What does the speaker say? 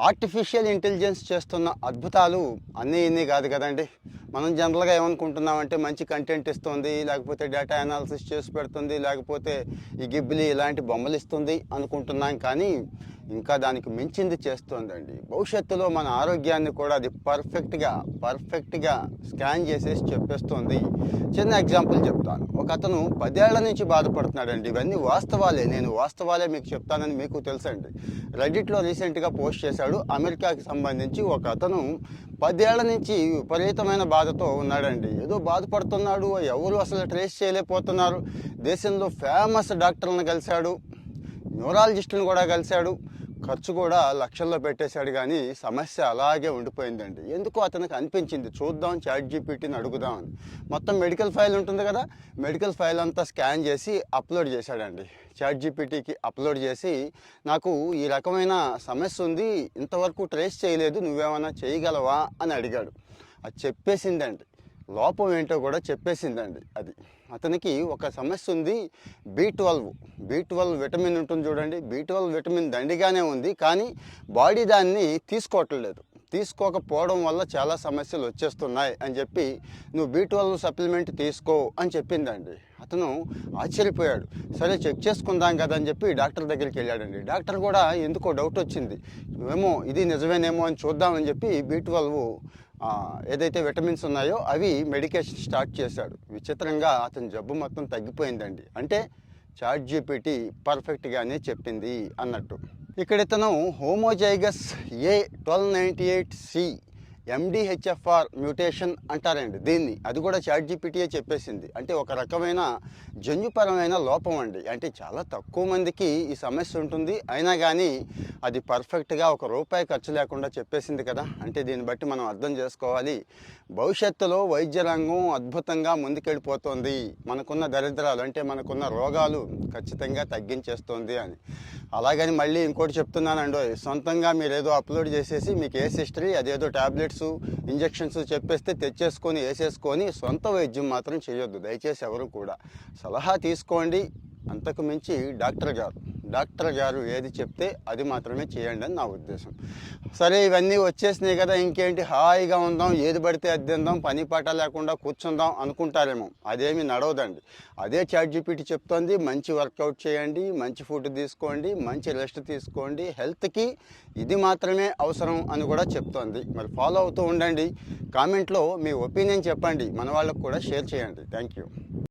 Artificial intelligence చేస్తున్న అద్భుతాలు అన్నీ ఇన్ని కాదు కదండి. మనం జనరల్గా ఏమనుకుంటున్నామంటే మంచి కంటెంట్ ఇస్తుంది, లేకపోతే డేటా అనాలిసిస్ చేసి పెడుతుంది, లేకపోతే ఈ గిబ్బిలి ఇలాంటి బొమ్మలు ఇస్తుంది అనుకుంటున్నాం. కానీ ఇంకా దానికి మించింది చేస్తుందండి. భవిష్యత్తులో మన ఆరోగ్యాన్ని కూడా అది పర్ఫెక్ట్గా స్కాన్ చేసేసి చెప్పేస్తుంది. చిన్న ఎగ్జాంపుల్ చెప్తాను. ఒక అతను 10 ఏళ్ల నుంచి బాధపడుతున్నాడండి. ఇవన్నీ వాస్తవాలే, నేను వాస్తవాలే మీకు చెప్తానని మీకు తెలుసండి. రెడ్డిట్లో రీసెంట్గా పోస్ట్ చేశాడు. అమెరికాకి సంబంధించి ఒక అతను 10 ఏళ్ల నుంచి విపరీతమైన బాధతో ఉన్నాడండి. ఏదో బాధపడుతున్నాడు, ఎవరు అసలు ట్రేస్ చేయలేకపోతున్నారు. దేశంలో ఫేమస్ డాక్టర్లను కలిశాడు, న్యూరాలజిస్టులను కూడా కలిశాడు, ఖర్చు కూడా లక్షల్లో పెట్టేశాడు. కానీ సమస్య అలాగే ఉండిపోయిందండి. ఎందుకో అతనికి అనిపించింది, చూద్దాం ChatGPTని అడుగుదామని. మొత్తం మెడికల్ ఫైల్ ఉంటుంది కదా, మెడికల్ ఫైల్ అంతా స్కాన్ చేసి అప్లోడ్ చేశాడండి. ChatGPTకి అప్లోడ్ చేసి, నాకు ఈ రకమైన సమస్య ఉంది, ఇంతవరకు ట్రేస్ చేయలేదు, నువ్వేమైనా చేయగలవా అని అడిగాడు. అది చెప్పేసిందండి, లోపం ఏంటో కూడా చెప్పేసిందండి. అది అతనికి ఒక సమస్య ఉంది, B12 విటమిన్ ఉంటుంది చూడండి. B12 విటమిన్ దండిగానే ఉంది, కానీ బాడీ దాన్ని తీసుకోవట్లేదు. తీసుకోకపోవడం వల్ల చాలా సమస్యలు వచ్చేస్తున్నాయి అని చెప్పి, నువ్వు B12 సప్లిమెంట్ తీసుకో అని చెప్పిందండి. అతను ఆశ్చర్యపోయాడు. సరే చెక్ చేసుకుందాం కదా అని చెప్పి డాక్టర్ దగ్గరికి వెళ్ళాడండి. డాక్టర్ కూడా ఎందుకో డౌట్ వచ్చింది, ఏమో ఇది నిజమేనేమో అని చూద్దామని చెప్పి B12 ఏదైతే విటమిన్స్ ఉన్నాయో అవి మెడికేషన్ స్టార్ట్ చేశాడు. విచిత్రంగా అతని జబ్బు మొత్తం తగ్గిపోయిందండి. అంటే ChatGPT పర్ఫెక్ట్గానే చెప్పింది అన్నట్టు. ఇక్కడ ఇతను హోమోజైగస్ A1298C MDHFR మ్యూటేషన్ అంటారండి దీన్ని. అది కూడా ChatGPTయే చెప్పేసింది. అంటే ఒక రకమైన జన్యుపరమైన లోపం అండి. అంటే చాలా తక్కువ మందికి ఈ సమస్య ఉంటుంది, అయినా కానీ అది పర్ఫెక్ట్గా ₹1 ఖర్చు లేకుండా చెప్పేసింది కదా. అంటే దీన్ని బట్టి మనం అర్థం చేసుకోవాలి, భవిష్యత్తులో వైద్య రంగం అద్భుతంగా ముందుకెళ్ళిపోతుంది. మనకున్న దరిద్రాలు అంటే మనకున్న రోగాలు ఖచ్చితంగా తగ్గించేస్తుంది అని. అలాగని మళ్ళీ ఇంకోటి చెప్తున్నానండి, సొంతంగా మీరు ఏదో అప్లోడ్ చేసేసి మీ కేస్ హిస్టరీ అదేదో టాబ్లెట్స్ ఇంజెక్షన్స్ చెప్పేస్తే తెచ్చేసుకొని వేసేసుకొని సొంత వైద్యం మాత్రం చేయొద్దు దయచేసి ఎవరు కూడా. సలహా తీసుకోండి, అంతకు మించి డాక్టర్ గారు ఏది చెప్తే అది మాత్రమే చేయండి అని నా ఉద్దేశం. సరే ఇవన్నీ వచ్చేసినాయి కదా, ఇంకేంటి హాయిగా ఉందాం, ఏది పడితే అది తిందాం, పని పాట లేకుండా కూర్చుందాం అనుకుంటారేమో. అదేమి నడవదండి. అదే ChatGPT చెప్తోంది, మంచి వర్కౌట్ చేయండి, మంచి ఫుడ్ తీసుకోండి, మంచి రెస్ట్ తీసుకోండి, హెల్త్కి ఇది మాత్రమే అవసరం అని కూడా చెప్తోంది. మరి ఫాలో అవుతూ ఉండండి. కామెంట్లో మీ ఒపీనియన్ చెప్పండి, మన వాళ్ళకు కూడా షేర్ చేయండి. Thank you.